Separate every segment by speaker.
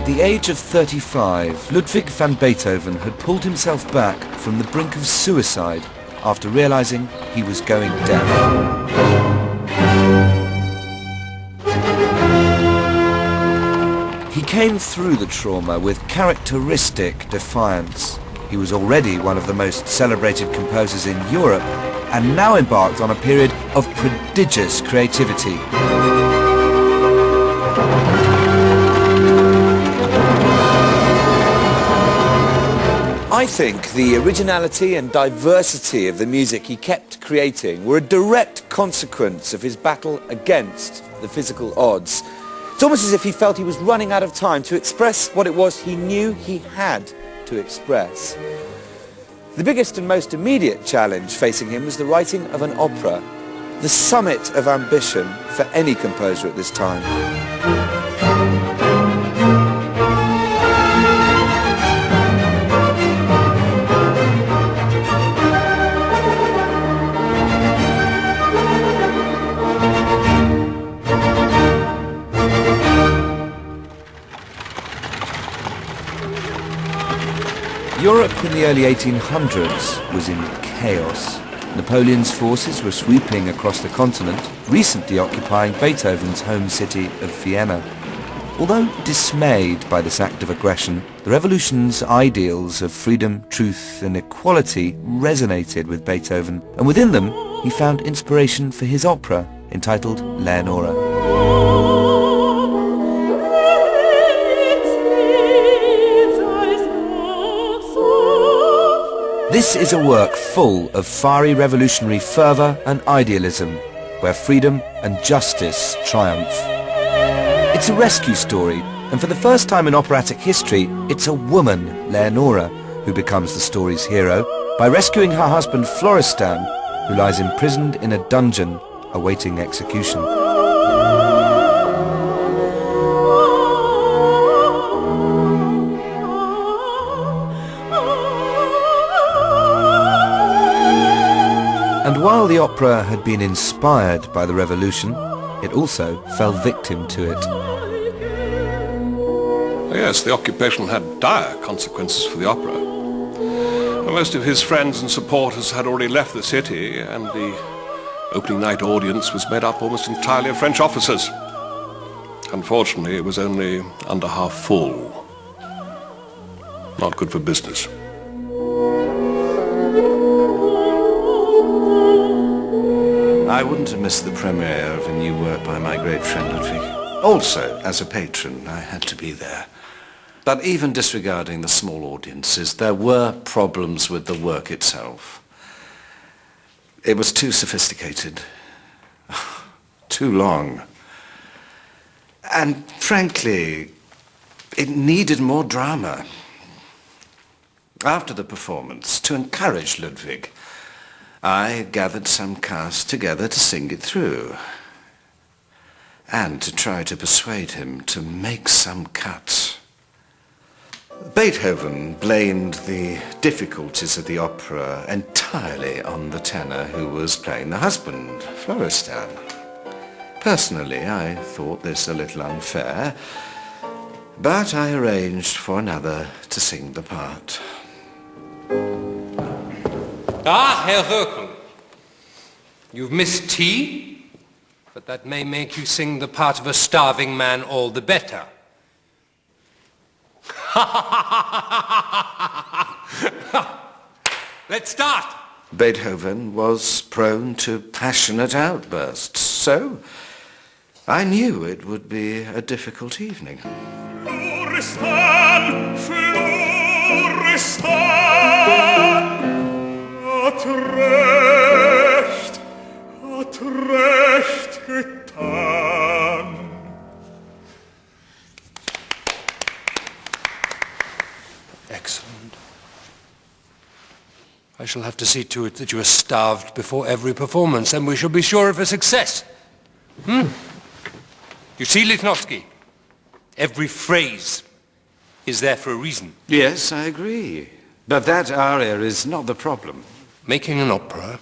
Speaker 1: At the age of 35, Ludwig van Beethoven had pulled himself back from the brink of suicide after realizing he was going deaf. He came through the trauma with characteristic defiance. He was already one of the most celebrated composers in Europe and now embarked on a period of prodigious creativity. I think the originality and diversity of the music he kept creating were a direct consequence of his battle against the physical odds. It's almost as if he felt he was running out of time to express what it was he knew he had to express. The biggest and most immediate challenge facing him was the writing of an opera, the summit of ambition for any composer at this time. Europe in the early 1800s was in chaos. Napoleon's forces were sweeping across the continent, recently occupying Beethoven's home city of Vienna. Although dismayed by this act of aggression, the revolution's ideals of freedom, truth and equality resonated with Beethoven, and within them he found inspiration for his opera entitled Leonora. This is a work full of fiery revolutionary fervour and idealism, where freedom and justice triumph. It's a rescue story, and for the first time in operatic history, it's a woman, Leonora, who becomes the story's hero by rescuing her husband Florestan, who lies imprisoned in a dungeon awaiting execution. And while the opera had been inspired by the revolution, it also fell victim to it.
Speaker 2: Yes, the occupation had dire consequences for the opera. Most of his friends and supporters had already left the city, and the opening night audience was made up almost entirely of French officers. Unfortunately, it was only under half full. Not good for business.
Speaker 3: I wouldn't have missed the premiere of a new work by my great friend Ludwig. Also, as a patron, I had to be there. But even disregarding the small audiences, there were problems with the work itself. It was too sophisticated, too long. And frankly, it needed more drama. After the performance, to encourage Ludwig, I gathered some cast together to sing it through, and to try to persuade him to make some cuts. Beethoven blamed the difficulties of the opera entirely on the tenor who was playing the husband, Florestan. Personally, I thought this a little unfair, but I arranged for another to sing the part.
Speaker 4: Ah, Herr Röckel, you've missed tea, but that may make you sing the part of a starving man all the better. Let's start.
Speaker 3: Beethoven was prone to passionate outbursts, so I knew it would be a difficult evening.
Speaker 5: Florestan, Florestan. Hat recht getan.
Speaker 4: Excellent. I shall have to see to it that you are starved before every performance, and we shall be sure of a success. You see, Lichnowsky, every phrase is there for a reason.
Speaker 3: Yes, I agree. But that aria is not the problem.
Speaker 4: Making an opera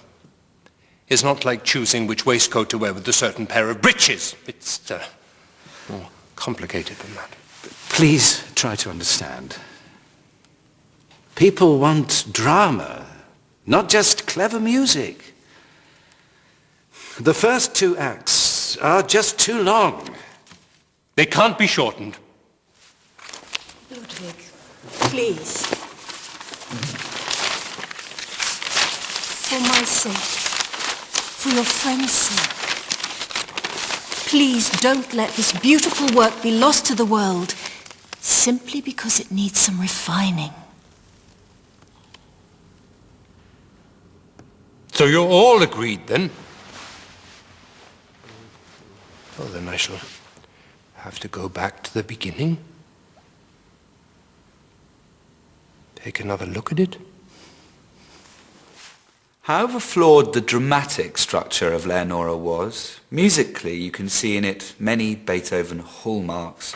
Speaker 4: is not like choosing which waistcoat to wear with a certain pair of breeches. It's more complicated than that.
Speaker 3: Please try to understand. People want drama, not just clever music. The first 2 acts are just too long.
Speaker 4: They can't be shortened.
Speaker 6: Ludwig, please. For my sake, for your friend's sake, please don't let this beautiful work be lost to the world simply because it needs some refining.
Speaker 4: So you're all agreed, then? Well, then I shall have to go back to the beginning. Take another look at it.
Speaker 1: However flawed the dramatic structure of Leonora was, musically you can see in it many Beethoven hallmarks.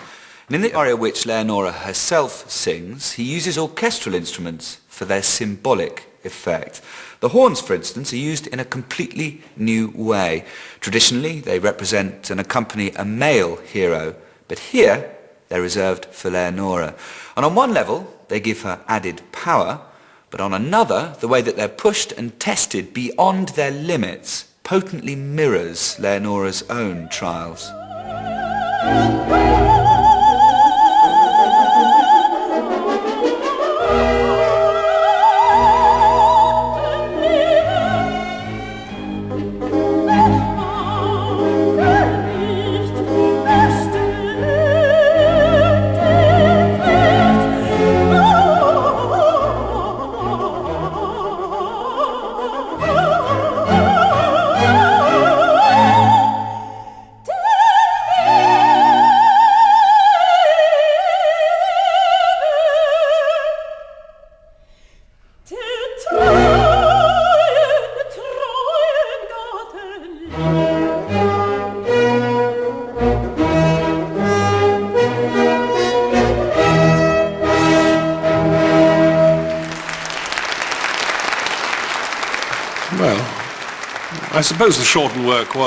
Speaker 1: And in the aria which Leonora herself sings, he uses orchestral instruments for their symbolic effect. The horns, for instance, are used in a completely new way. Traditionally, they represent and accompany a male hero, but here they're reserved for Leonora. And on one level, they give her added power, but on another, the way that they're pushed and tested beyond their limits potently mirrors Leonora's own trials.
Speaker 2: Well, I suppose the shortened work was